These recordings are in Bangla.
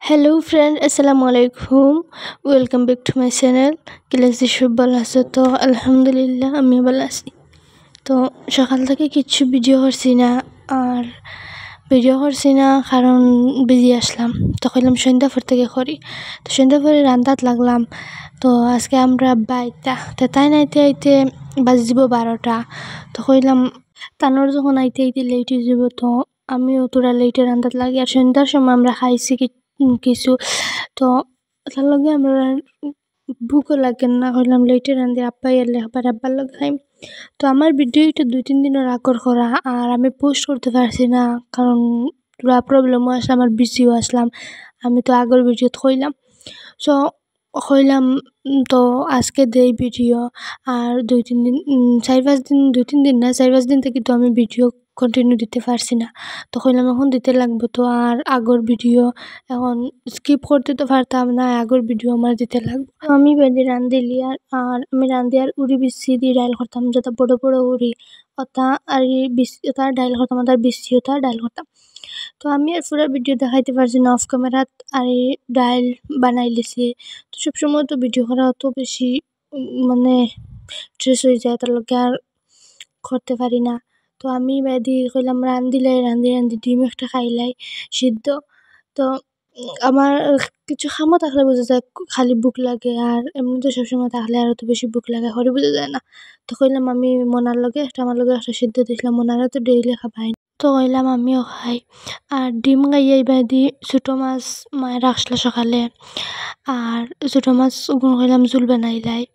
হ্যালো ফ্রেন্ড, আসসালামু আলাইকুম। Welcome back to my channel. ক্লাসে সব ভালো আছো? তো আলহামদুলিল্লাহ আমি ভালো আছি। তো সকাল থেকে কিচ্ছু ভিডিও করছি না কারণ বিজি আসলাম। তো কইলাম সন্ধ্যা পর থেকে করি। তো সন্ধ্যা পরে রান্দাত লাগলাম। তো আজকে আমরা বাইতা তো তাই নাইতে আইতে বাজি যাব 12টা। তো কইলাম তানোর যখন আইতে আইতে লেট হয়ে যাব, তো আমিও তোরা লেটে রান্দাত লাগি। আর সন্ধ্যার সময় আমরা খাইছি কিছু। তো তার লগে আমরা ভুকও লাগেন না, কইলাম লেটে রান্ধি আব্বাই এলে আবার আব্বার লগে খাইম। তো আমার ভিডিও এটা 2-3 দিনের আগর করা, আর আমি পোস্ট করতে পারছি না কারণ পুরা প্রবলেমও আসলাম, আমার বিজিও আসলাম। আমি তো আগর ভিডিওত কইলাম। সো কইলাম তো আজকে দেই ভিডিও। আর 2-3 দিন 4-5 দিন 2-3 দিন না 4-5 দিন থেকে তো আমি ভিডিও কন্টিনিউ দিতে পারছি না। তো কইলাম এখন দিতে লাগবো। তো আর আগর ভিডিও এখন স্কিপ করতে তো পারতাম না, আগর ভিডিও আমার দিতে লাগবে। আমি বেদি রান্ধিলি আর আমি রান্ধি আর উড়ি বিসি দিয়ে ডাইল করতাম, যেটা বড় বড় উড়ি ওটা আর ওটা ডাইল করতাম, ওটার বিসি ওটা ডাইল করতাম। তো আমি আর পুরো ভিডিও দেখাইতে পারছি না, অফ ক্যামেরাত আর ডাইল বানাই লিছি। তো সবসময় তো ভিডিও করা অত বেশি মানে স্ট্রেস হয়ে যায়, তার লগে আর করতে পারি না। তো আমি বেদি কইলাম রান্ধি রান্ধি ডিম একটা খাইলাই সিদ্ধ। তো আমার কিছু খামো থাকলে বোঝা যায় খালি বুক লাগে, আর এমনি তো সবসময় থাকলে আর অত বেশি বুক লাগে হরে বোঝা যায় না। তো কইলাম আমি মনার লগে আমার লগে একটা সিদ্ধ দিছিলাম, মনারা তো ডেইলি খাবাই। তো কইলাম আমিও খাই। আর ডিম খাইয়াই বাদি ছোটো মাছ মায়ের রাখছিল সকালে, আর ছোটো মাছ কইলাম জুল বানাইলাই।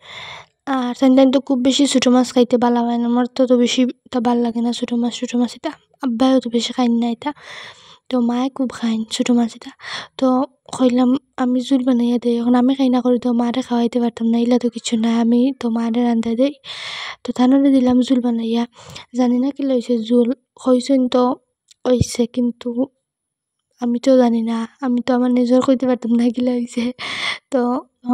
আর তাই তো খুব বেশি ছোটো মাছ খাইতে ভালো হয় না, আমার তো বেশি তা ভাল লাগে না ছোটো মাছ এটা। আব্বাইও তো বেশি খাইন না এটা, তো মায়ে খুব খাইন ছোটো মাছ এটা। তো কইলাম আমি জুল বানাইয়া দেই, এখন আমি খাই না করি তো মারে খাওয়াইতে পারতাম না, ইলা তো কিছু নাই, আমি তো মারে রান্ধা দেই। তো থানোরে দিলাম জুল বানাইয়া। জানি না কি লইছে জুল হইছেন তো হইছে, কিন্তু আমি তো জানি না, আমি তো আমার নিজের কইতে পারতাম না গিলা হইছে। তো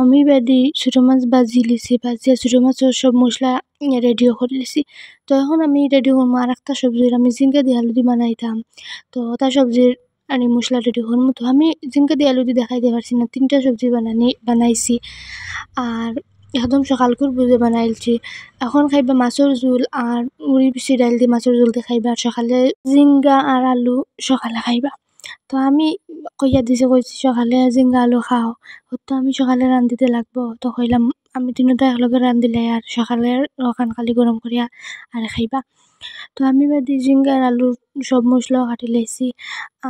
আমি বাদি ছোটো মাছ বাজি লিছি, বাজিয়া ছোটো মাছের সব মশলা রেডিও করে লিছি। তো এখন আমি রেডি করবো আর একটা সবজির, আমি জিঙ্গা দিয়ে আলু দিয়ে বানাইতাম। তো ওটা সবজির আর মশলা রেডি করবো। তো আমি জিঙ্গা দিয়ে আলু দিয়ে দেখাইতে পারছি না, 3টা সবজি বানাইছি। আর একদম সকালকুর বুঝে বানাইলছি। এখন খাইবা মাছের ঝোল আর মুড়ি পিসি ডাইল দিয়ে মাছের ঝোল দিয়ে খাইবা, আর সকালে জিঙ্গা আর আলু সকালে খাইবা। তো আমি কইছি সকালে জিঙ্গা আলু খাও, তো আমি সকালে রান্ধিতে লাগবো। তো কইলাম আমি তিনটা একলগে রান্ধিলে আর সকালে ওখান খালি গরম করিয়া আর খাইবা। তো আমি বাদি জিঙ্গা আর আলুর সব মশলাও কাটি লাইছি,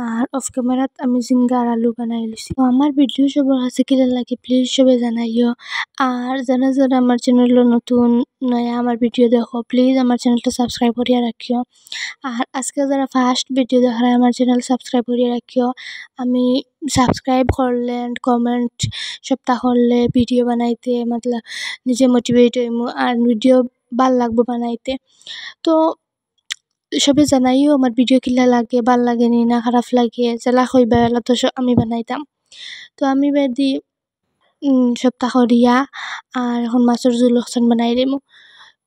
আর অফ ক্যামেরাত আমি জিঙ্গা আর আলু বানাই লিছি। তো আমার ভিডিও সবার কাছে কিলা লাগে প্লিজ সবে জানাইও। আর যারা আমার চ্যানেল নতুন নয়া আমার ভিডিও দেখো, প্লিজ আমার চ্যানেলটা সাবস্ক্রাইব করিয়া রাখিও। আর আজকে যারা ফার্স্ট ভিডিও দেখায় আমার চ্যানেল সাবস্ক্রাইব করিয়া রাখিও। আমি সাবস্ক্রাইব করলে কমেন্ট সপ্তাহ করলে ভিডিও বানাইতে মতলব নিজে মোটিভেট হইমু, আর ভিডিও ভাল লাগবো বানাইতে। তো সবে জানাইও আমার ভিডিও কিলা লাগে, ভাল লাগে নি না খারাপ লাগে, জেলা কইবা এলা তো আমি বানাইতাম। তো আমি বাদি সপ্তাহ করিয়া আর এখন মাছের ঝোল অকসান বানাই দিমু।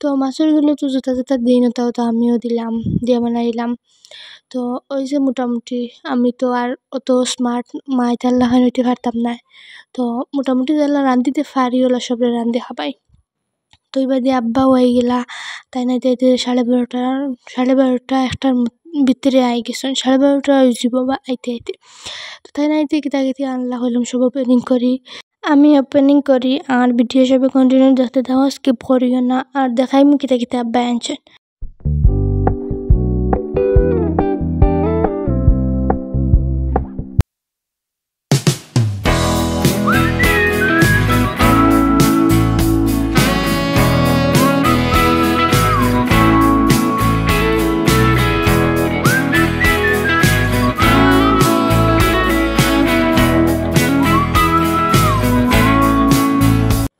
তো মাছের ঝোলে তো জোতা দিই নতাও, তো আমিও দিলাম দিয়ে বানাইলাম। তো ওই যে মোটামুটি আমি তো আর অত স্মার্ট মাইতার লাখান হইতে পারতাম না। তো মোটামুটি যারা রান্ধিতে পারি ওলা সবরে রান্ধি খাবাই। তো এবার দিয়ে আব্বাও হয়ে গেলা, তাই না তাইতে 12:30 একটার ভিতরে আই গেছেন, 12:30 হয়ে যাব বা আইতে। তো তাই না আইতে কিতা আনলা হইলাম সব ওপেনিং করি, আমি ওপেনিং করি। আর ভিডিও সবে কন্টিনিউ দেখতে থাকো, স্কিপ করিও না, আর দেখাইমু কিতা আব্বা আনছেন।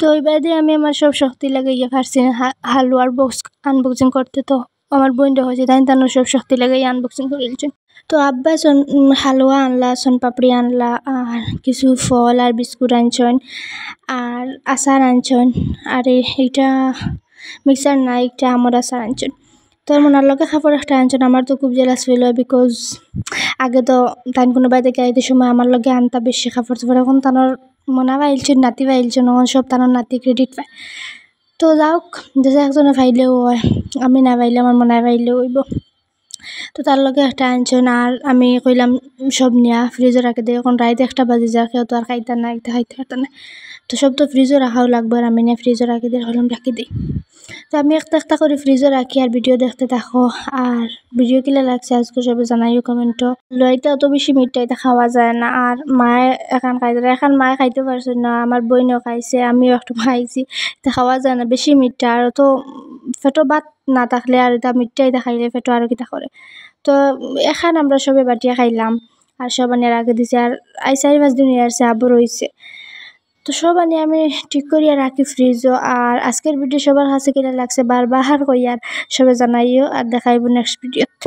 তো এবার দিয়ে আমি আমার সব শক্তি লাগাইয়া পারছি হালুয়ার বক্স আনবক্সিং করতে। তো আমার বোনটা হয়েছে তাই তার সব শক্তি লাগাইয়া আনবক্সিং করেছে। তো আব্বা হালুয়া আনলা, পাপড়ি আনলা, আর কিছু ফল আর বিস্কুট আনছেন, আর আচার আনছেন। আর এইটা মিক্সার না, একটা আমের আচার আনছেন। তোর মনার লগে খাবার একটা আনছেন আমার তো খুব জেলাস ফিল হয় বিকজ আগে তো তাই কোনো বাইরে গাইতে সময় আমার লগে আনতা বেশি খাবার চাবার এখন তানোর মনা পাইলছেন নাতি পাইলছেন এখন সব তানোর নাতি ক্রেডিট পায় তো যাওক যে একজনে পাইলেও হয় আমি না পাইলে আমার মনে পাইলেও হইব তো তার লগে একটা আনছেন আর আমি কইলাম সব নিয়া ফ্রিজে রাখে দিই এখন রাইতে একটা বাজে যা কেউ তো আর খাইতে না খাইতে পারত না তো সব তো ফ্রিজে রাখাও লাগবে আর আমি নিয়ে ফ্রিজে রাখি দিই হলাম রাখি দিই তো আমি একটা একটা করে ফ্রিজে রাখি আর ভিডিও দেখতে থাকো আর ভিডিও কিলা লাগছে আজকে সবে জানাইও কমেন্টও লইতে অত বেশি মিঠাইতে খাওয়া যায় না আর মায়ে এখন খাইতে এখন মায়ে খাইতে পারছে না আমার বইনও খাইছে আমিও একটু খাইছি তো খাওয়া যায় না বেশি মিঠা আর তো পেটো ভাত না থাকলে আর এটা মিঠাই খাইলে পেটো আরও কিতা করে তো এখন আমরা সবে বাটিয়া খাইলাম আর সব আনিয়ে রাখে দিছে আর 4-5 দিন আসছে আবার রয়েছে তো সব আনিয়ে আমি ঠিক করিয়া রাখি ফ্রিজও আর আজকের ভিডিও সবার কাছে কিনা লাগছে বারবার কইয়ার সবে জানাইও আর দেখাইব নেক্সট ভিডিওত।